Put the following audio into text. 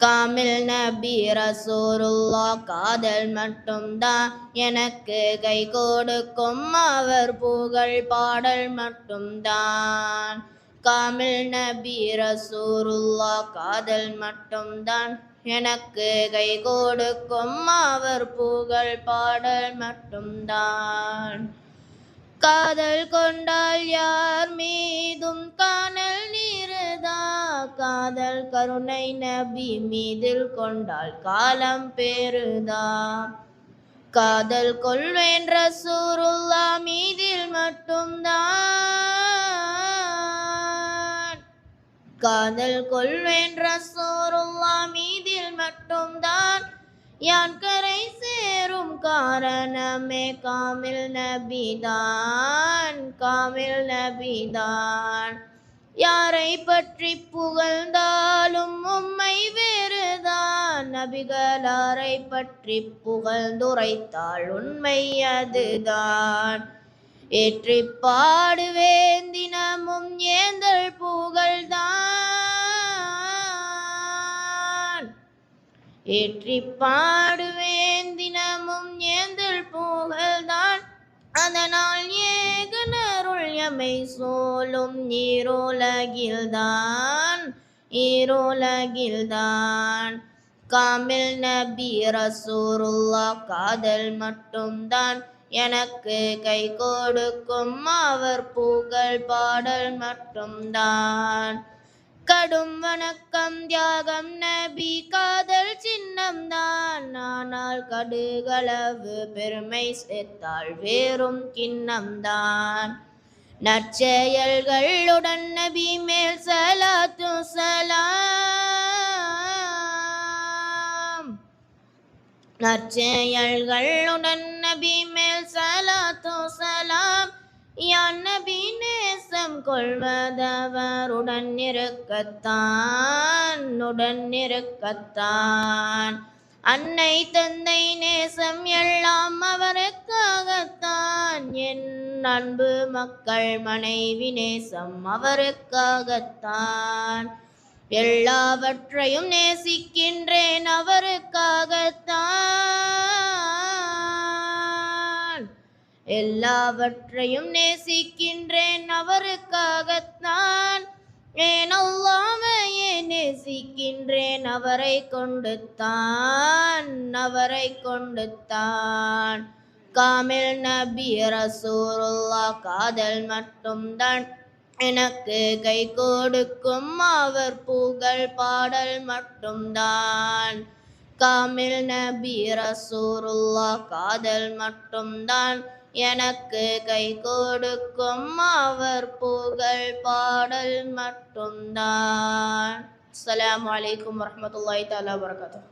காமில் நபி ரசூலுல்லா காதல் மட்டும்தான் எனக்கு கை கொடுக்கும் அவர் புகழ் பாடல் மட்டும்தான். காமில் நபி ரசூலுல்லா காதல் மட்டும்தான் எனக்கு கை கொடுக்கும் அவர் புகழ் பாடல் மட்டும்தான். காதல் கொண்டால் யார் மீதும் காணல் நீருதா, காதல் கருணை நபி மீதில் கொண்டால் காலம் பெறுதா. காதல் கொள்வேன் ரசூலுல்லா மீதில் மட்டும்தான், காதல் கொள்வேன் ரசூலுல்லா மீதில் மட்டும்தான். யான் கரை சேரும் காரணமே காமில் நபிதான், காமில் நபிதான். யாரை பற்றி புகழ்ந்தாலும் உம்மை வேறுதான், நபிகளாரை பற்றி புகழ்ந்துரைத்தால் உண்மை அதுதான். ஏற்றி பாடுவேன் தினமும் ஏந்தல் புகழ்தான், ஏற்றி பாடுவேன் தினமும் ஏந்தல் புகழ்தான். அதனால் ஏகனருள் எமை சோலும் ஈரோலகில்தான், ஈரோலகில்தான். காமில் நபி ரசூலுல்லா காதல் மட்டும்தான் எனக்கு கை கொடுக்கும் அவர் புகழ் பாடல் மட்டும்தான். கடும் வணக்கம் தியாகம் நபி காதல் சின்னம்தான், ஆனால் கடுகளவு பெருமை சேர்த்தால் வேறும் கிண்ணம்தான். நற்செயல்களுடன் நபி மேல் ஸலாத்து ஸலாம், நற்செயல்களுடன் நபி மேல் ஸலாத்து ஸலாம். யான் நபி நேசம் கொள்வதவருடன் இருக்கத்தான், உடன் இருக்கத்தான். அன்னை தந்தை நேசம் எல்லாம் அவருக்காகத்தான், என் அன்பு மக்கள் மனைவி நேசம் அவருக்காகத்தான். எல்லாவற்றையும் நேசிக்கின்றேன் அவருக்காகத்தான், எல்லாவற்றையும் நேசிக்கின்றேன் அவருக்காகத்தான். ஏன் அல்லாஹ்வையே நேசிக்கின்றேன் அவரை கொண்டுத்தான், அவரை கொண்டுத்தான். காமில் நபி ரசூலுல்லா காதல் மட்டும்தான் எனக்கு கை கொடுக்கும் அவர் புகழ் பாடல் மட்டும்தான். காமில் நபி ரசூலுல்லா காதல் மட்டும்தான் எனக்கு கை கொடுக்கும் அவர் புகழ் பாடல் மட்டும்தான். அஸ்ஸலாமு அலைக்கும் வரஹ்மத்துல்லாஹி தஆலா வபரகாத்துஹு.